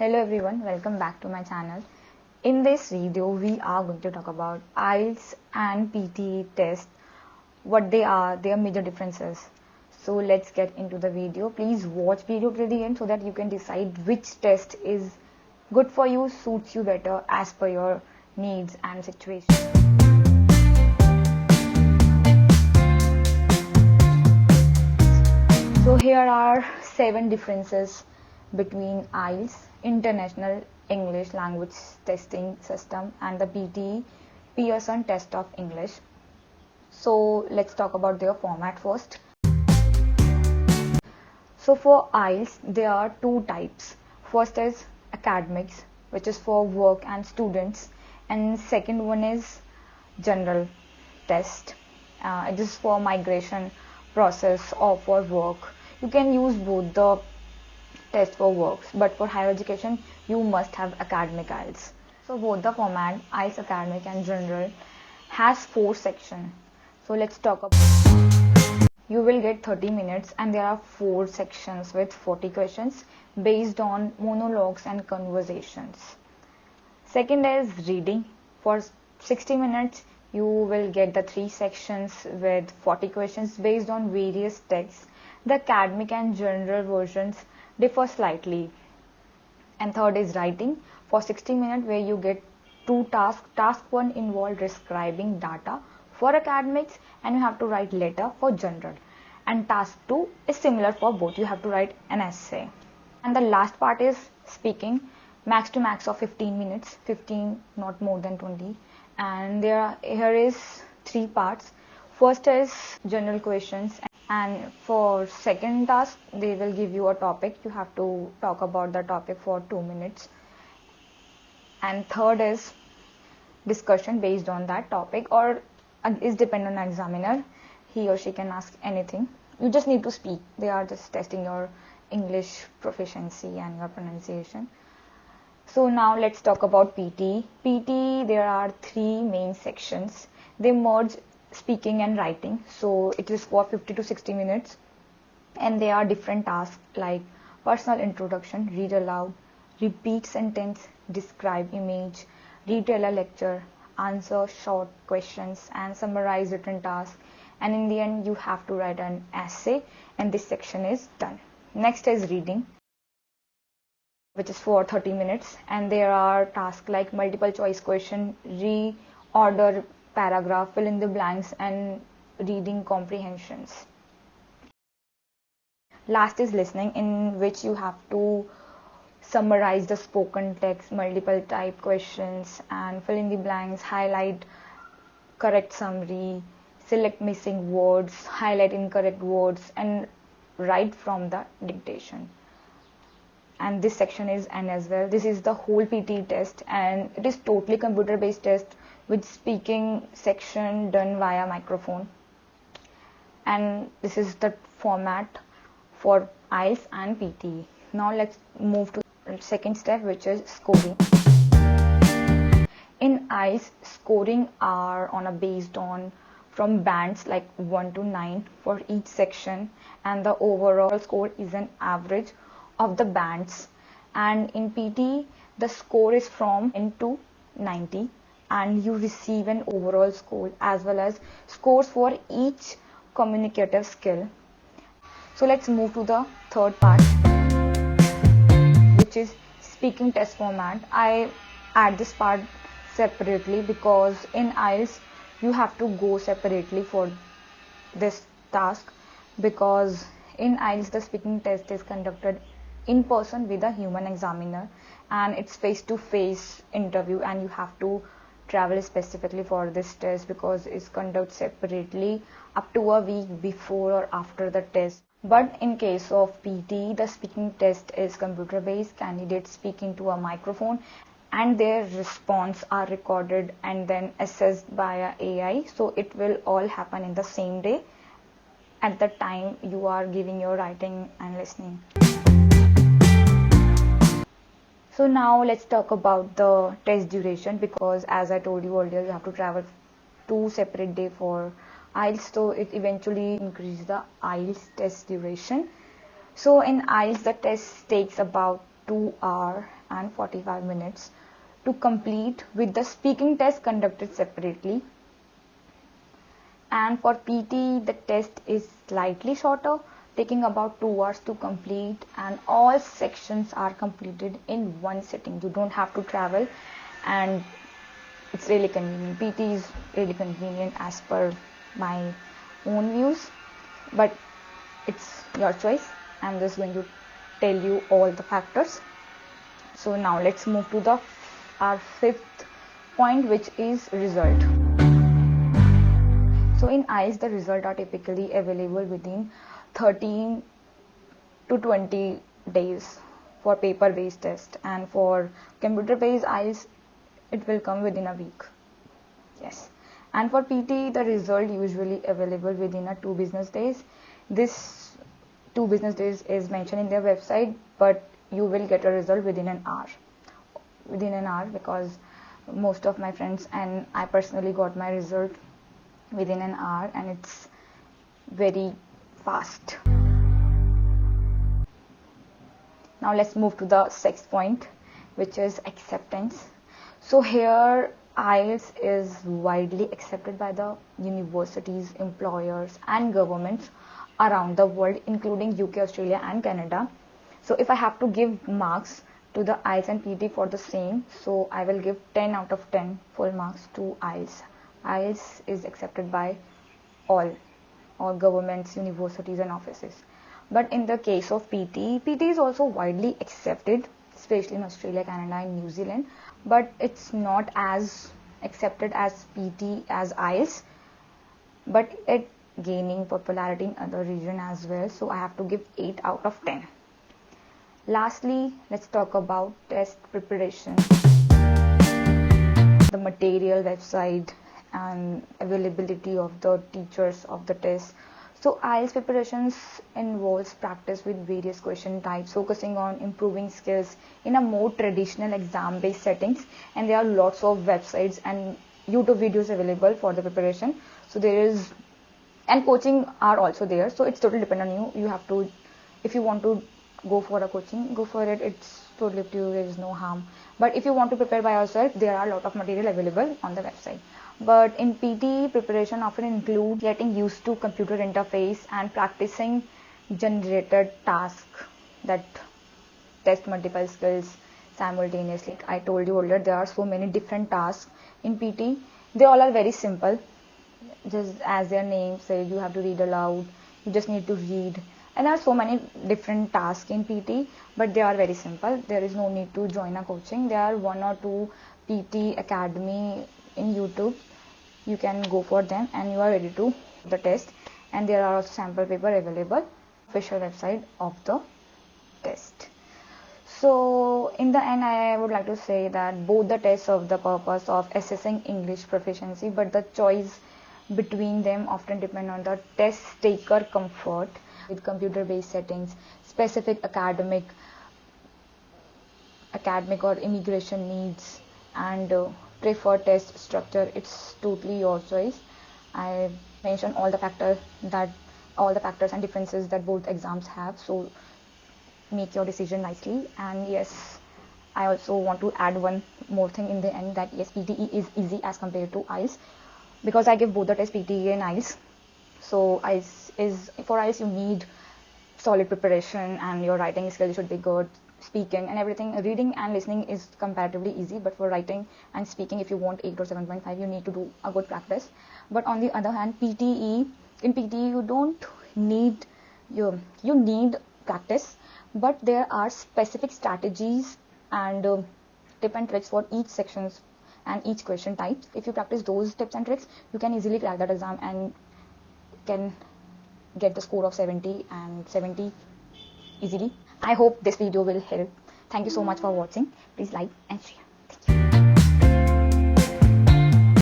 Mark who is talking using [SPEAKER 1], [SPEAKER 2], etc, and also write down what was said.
[SPEAKER 1] Hello everyone, welcome back to my channel. In this video, we are going to talk about IELTS and PTE test, what they are, their major differences. So let's get into the video. Please watch video till the end so that you can decide which test is good for you, suits you better as per your needs and situation. So here are 7 differences between IELTS, International English Language Testing System, and the PTE Pearson Test of English. So let's talk about their format first. So for IELTS, there are 2 types. First is academics, which is for work and students, and second one is general test. It is for migration process or for work. You can use both the test for works, but for higher education you must have academic IELTS. So both the format, IELTS academic and general, has 4 sections. So let's talk about. You will get 30 minutes and there are 4 sections with 40 questions based on monologues and conversations. Second is reading. For 60 minutes you will get the 3 sections with 40 questions based on various texts. The academic and general versions differ slightly. And third is writing for 60 minutes, where you get 2 tasks. Task 1 involves describing data for academics and you have to write letter for general, and task 2 is similar for both. You have to write an essay. And the last part is speaking, max to max of 15 minutes, 15 not more than 20. And here is 3 parts. First is general questions, and for second task they will give you a topic. You have to talk about the topic for 2 minutes. And third is discussion based on that topic, or is dependent on examiner. He or she can ask anything. You just need to speak. They are just testing your English proficiency and your pronunciation. So now let's talk about PT. PT, there are 3 main sections. They merge speaking and writing. So it is for 50 to 60 minutes. And there are different tasks like personal introduction, read aloud, repeat sentence, describe image, retell a lecture, answer short questions, and summarize written tasks. And in the end you have to write an essay, and this section is done. Next is reading, which is for 30 minutes, and there are tasks like multiple choice question, reorder paragraph, fill in the blanks, and reading comprehensions. Last is listening, in which you have to summarize the spoken text, multiple type questions, and fill in the blanks, highlight correct summary, select missing words, highlight incorrect words, and write from the dictation. And this section is end as well. This is the whole PT test, and it is totally computer based test with speaking section done via microphone. And this is the format for IELTS and PT. Now let's move to the second step, which is scoring. In IELTS, scoring are based on from bands like 1 to 9 for each section, and the overall score is an average of the bands. And in PT, the score is from 10 to 90, and you receive an overall score as well as scores for each communicative skill. So let's move to the third part, which is speaking test format. I add this part separately because in IELTS you have to go separately for this task, because in IELTS the speaking test is conducted in person with a human examiner, and it's face-to-face interview, and you have to travel specifically for this test because it's conducted separately up to a week before or after the test. But in case of PT, the speaking test is computer based. Candidates speak into a microphone and their response are recorded and then assessed via AI. So it will all happen in the same day at the time you are giving your writing and listening. So now let's talk about the test duration, because as I told you earlier, you have to travel 2 separate days for IELTS, so it eventually increases the IELTS test duration. So in IELTS the test takes about 2 hours and 45 minutes to complete, with the speaking test conducted separately. And for PT, the test is slightly shorter, taking about 2 hours to complete, and all sections are completed in one sitting. You don't have to travel, and it's really convenient. PT is really convenient as per my own views, but it's your choice. I'm just going to tell you all the factors. So now let's move to our fifth point, which is result. So in IELTS, the results are typically available within 13 to 20 days for paper-based test, and for computer-based IELTS, it will come within a week. Yes. And for PT, the result usually available within 2 business days. This 2 business days is mentioned in their website, but you will get a result within an hour. Within an hour, because most of my friends and I personally got my result within an hour, and it's very fast. Now let's move to the sixth point, which is acceptance. So here IELTS is widely accepted by the universities, employers and governments around the world, including UK, Australia and Canada. So if I have to give marks to the IELTS and PT for the same, so I will give 10 out of 10 full marks to IELTS. IELTS is accepted by all governments, universities and offices. But in the case of PT is also widely accepted, especially in Australia, Canada and New Zealand, but it's not as accepted as PT as IELTS, but it gaining popularity in other regions as well, so I have to give 8 out of 10. Lastly, let's talk about test preparation, the material, website and availability of the teachers of the test. So IELTS preparations involves practice with various question types, focusing on improving skills in a more traditional exam-based settings, and there are lots of websites and YouTube videos available for the preparation. So there is, and coaching are also there, so it's totally dependent on you. You have to, if you want to go for a coaching, go for it. It's totally up to you. There is no harm. But if you want to prepare by yourself, there are a lot of material available on the website. But in PT, preparation often includes getting used to computer interface and practicing generated tasks that test multiple skills simultaneously. I told you earlier, there are so many different tasks in PT. They all are very simple. Just as their name says, you have to read aloud. You just need to read. And there are so many different tasks in PT, but they are very simple. There is no need to join a coaching. There are 1 or 2 PT Academy in YouTube. You can go for them and you are ready to the test. And there are also sample paper available, official website of the test. So in the end, I would like to say that both the tests serve the purpose of assessing English proficiency, but the choice between them often depend on the test taker comfort with computer-based settings, specific academic or immigration needs, and preferred test structure. It's totally your choice. I mentioned all the factors and differences that both exams have, so make your decision nicely. And yes, I also want to add one more thing in the end, that yes, PTE is easy as compared to IELTS, because I give both the tests, PTE and IELTS. So for IELTS you need solid preparation and your writing skills should be good, speaking and everything. Reading and listening is comparatively easy, but for writing and speaking, if you want 8 or 7.5, you need to do a good practice. But on the other hand, in PTE you don't need, you need practice, but there are specific strategies and tip and tricks for each sections and each question types. If you practice those tips and tricks, you can easily crack that exam and can get the score of 70 and 70 easily. I hope this video will help. Thank you so much for watching. Please like and share. Thank you.